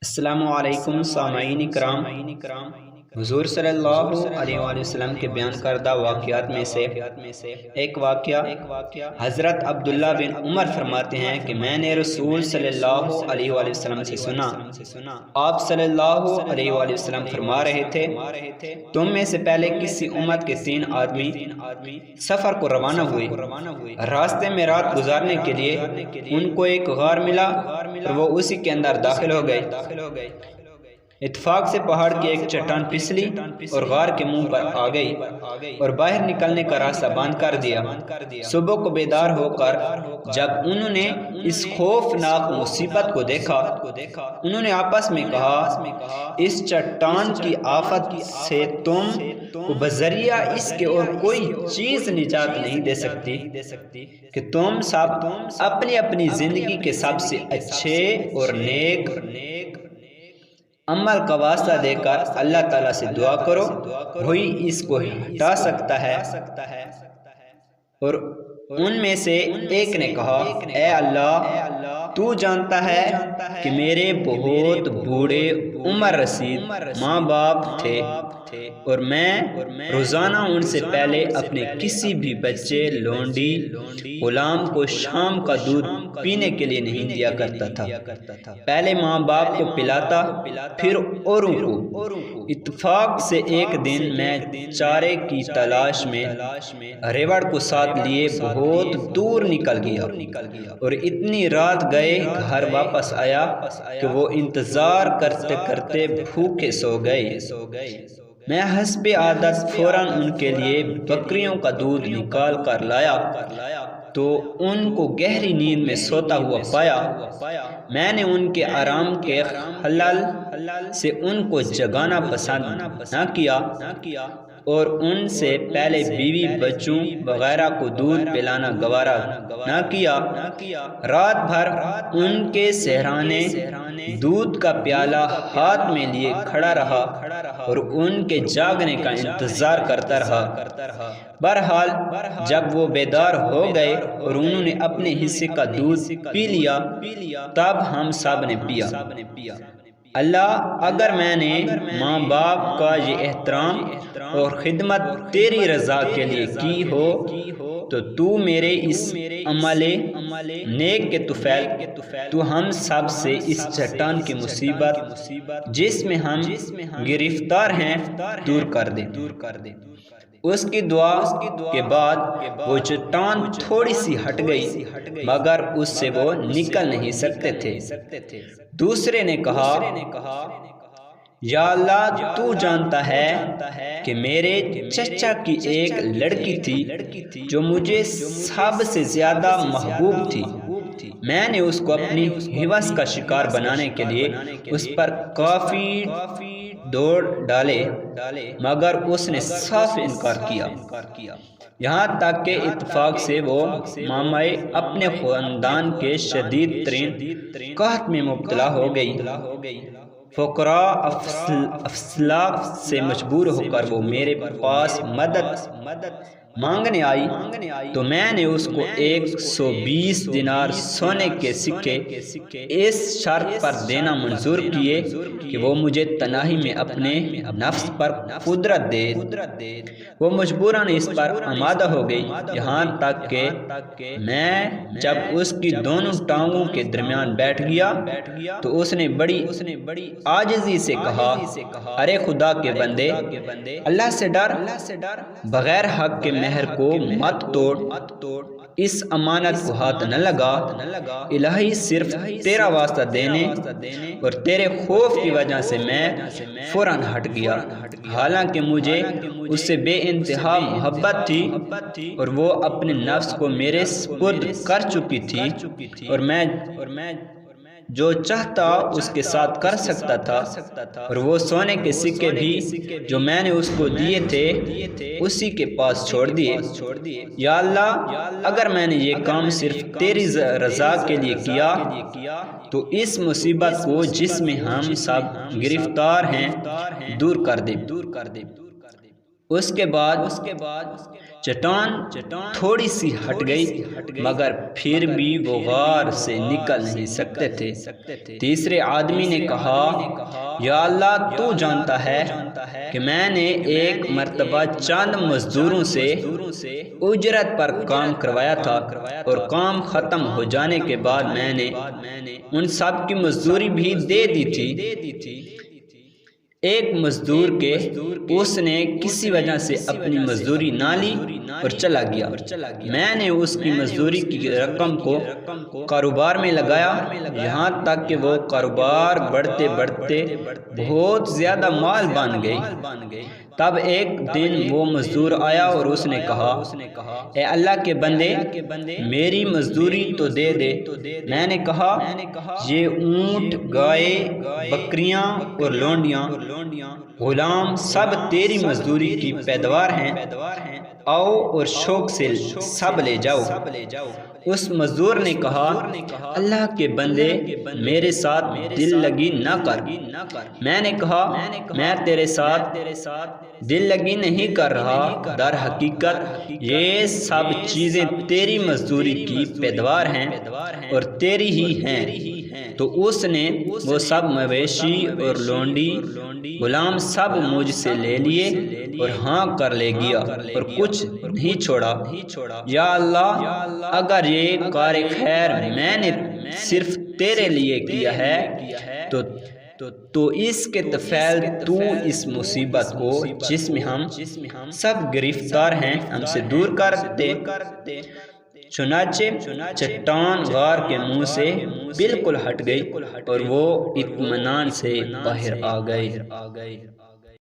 السلام علیکم سامعین کرام، حضور صلی اللہ علیہ وآلہ وسلم کے بیان کردہ واقعات میں سے ایک واقعہ حضرت عبداللہ بن عمر فرماتے ہیں کہ میں نے رسول صلی اللہ علیہ وآلہ وسلم سے سنا، آپ صلی اللہ علیہ وآلہ وسلم فرما رہے تھے، تم میں سے پہلے کسی امت کے 3 آدمی سفر کو روانہ ہوئے، راستے میں رات گزارنے کے لیے ان کو ایک غار ملا اور وہ اسی کے اندر داخل ہو گئے۔ اتفاق سے پہاڑ کی ایک چٹان پھسلی اور غار کے منہ پر آ گئی اور باہر نکلنے کا راستہ بند کر دیا۔ صبح کو بیدار ہو کر جب انہوں نے اس خوفناک مصیبت کو دیکھا، انہوں نے آپس میں کہا، اس چٹان کی آفت سے تم کو بذریعہ اس کے اور کوئی چیز نجات نہیں دے سکتی کہ تم سب اپنی اپنی زندگی کے سب سے اچھے اور نیک عمل کا واسطہ دے کر اللہ تعالیٰ سے دعا کرو، وہی اس کو ہٹا سکتا ہے۔ اور ان میں سے ایک نے کہا، اے اللہ، تو جانتا ہے کہ میرے بہت بوڑھے عمر رسید ماں باپ تھے اور میں روزانہ ان سے پہلے اپنے کسی بھی بچے، لونڈی، غلام کو شام کا دودھ پینے کے لیے نہیں دیا کرتا تھا، پہلے ماں باپ کو پلاتا پھر اوروں کو۔ اتفاق سے ایک دن میں چارے کی تلاش میں ریوڑ کو ساتھ لیے بہت دور نکل گیا اور اتنی رات گئے گھر واپس آیا کہ وہ انتظار کرتے کرتے بھوکے سو گئے۔ میں حسب عادت فوراً ان کے لیے بکریوں کا دودھ نکال کر لایا تو ان کو گہری نیند میں سوتا ہوا پایا۔ میں نے ان کے آرام کے خلل سے ان کو جگانا پسند نہ کیا اور ان سے پہلے بیوی بچوں وغیرہ کو دودھ پلانا گوارا نہ کیا۔ رات بھر ان کے سہرانے دودھ کا پیالہ ہاتھ میں لیے کھڑا رہا اور ان کے جاگنے کا انتظار کرتا رہا۔ بہرحال جب وہ بیدار ہو گئے اور انہوں نے اپنے حصے کا دودھ پی لیا تب ہم سب نے پیا۔ اللہ، اگر میں نے ماں باپ کا یہ احترام اور خدمت تیری رضا کے لیے کی ہو تو میرے اس عمل نیک کے طفیل تو ہم سب سے اس چٹان کی مصیبت جس میں ہم گرفتار ہیں دور کر دے۔ اس کی دعا کے بعد وہ چٹان تھوڑی سی ہٹ گئی مگر اس سے وہ نکل نہیں سکتے تھے۔ دوسرے نے کہا، یا اللہ، تو جانتا ہے کہ میرے چچا کی ایک لڑکی تھی جو مجھے سب سے زیادہ محبوب تھی، میں نے اس کو اپنی ہوس کا شکار بنانے کے لیے اس پر کافی دوڑ ڈالے مگر اس نے صاف انکار کیا، یہاں تک کہ اتفاق سے وہ مامائے اپنے خاندان کے شدید ترین قحط میں مبتلا ہو گئی۔ فقراء افسلاف سے مجبور ہو کر وہ میرے پاس مدد مانگنے آئی تو میں نے اس کو 120 دینار سونے کے سکے اس شرط پر دینا منظور کیے کہ وہ مجھے تنہائی میں اپنے نفس پر قدرت دے۔ وہ مجبوراً اس پر آمادہ ہو گئی، یہاں تک کہ میں جب اس کی دونوں ٹانگوں کے درمیان بیٹھ گیا تو اس نے بڑی عاجزی سے کہا، ارے خدا کے بندے، اللہ سے ڈر، بغیر حق کے مہر کو مت توڑ، اس امانت کو ہاتھ نہ لگا، الہی صرف تیرا واسطہ دینے اور تیرے خوف کی وجہ سے میں فوراً ہٹ گیا، حالانکہ مجھے اس سے بے انتہا محبت تھی اور وہ اپنے نفس کو میرے سپرد کر چکی تھی اور میں جو چاہتا اس کے ساتھ کر سکتا تھا، اور وہ سونے کے سکے بھی جو میں نے اس کو دیے تھے اسی کے پاس چھوڑ دیے۔ یا اللہ، اگر میں نے یہ کام صرف تیری رضا کے لیے کیا تو اس مصیبت کو جس میں ہم سب گرفتار ہیں دور کر دے۔ اس کے بعد چٹان تھوڑی سی ہٹ گئی مگر پھر بھی وہ غار سے نکل نہیں سکتے تھے۔ تیسرے آدمی نے کہا یا اللہ تو جانتا ہے کہ میں نے ایک مرتبہ چند مزدوروں سے اجرت پر کام کروایا تھا اور کام ختم ہو جانے کے بعد میں نے ان سب کی مزدوری بھی دے دی تھی۔ ایک مزدور کے اس نے کسی وجہ سے اپنی مزدوری نہ لی اور چلا گیا۔ میں نے اس کی مزدوری کی رقم کو کاروبار میں لگایا یہاں تک کہ وہ کاروبار بڑھتے بڑھتے بہت زیادہ مال بن گئی۔ تب ایک دن وہ مزدور آیا اور اس نے کہا اے اللہ کے بندے میری مزدوری تو دے دے۔ میں نے کہا یہ اونٹ، گائے، بکریاں اور لونڈیاں، غلام سب تیری مزدوری کی پیداوار ہیں، آؤ اور شوق سے سب لے جاؤ۔ اس مزدور نے کہا اللہ کے بندے میرے ساتھ دل لگی نہ کر۔ میں نے کہا میں تیرے ساتھ دل لگی نہیں کر رہا، در حقیقت یہ سب چیزیں تیری مزدوری کی پیداوار ہیں اور تیری ہی ہیں۔ تو اس نے وہ سب مویشی اور لونڈی غلام سب مجھ سے لے لیے اور ہاں کر لے گیا اور کچھ نہیں چھوڑا۔ یا اللہ اگر یہ کار خیر میں نے صرف تیرے لیے کیا ہے تو اس کے طفیل تو اس مصیبت کو جس میں ہم سب گرفتار ہیں ہم سے دور کر دے۔ چنانچہ چٹان غار کے منہ سے بالکل ہٹ گئی اور وہ اطمینان سے باہر آ گئی۔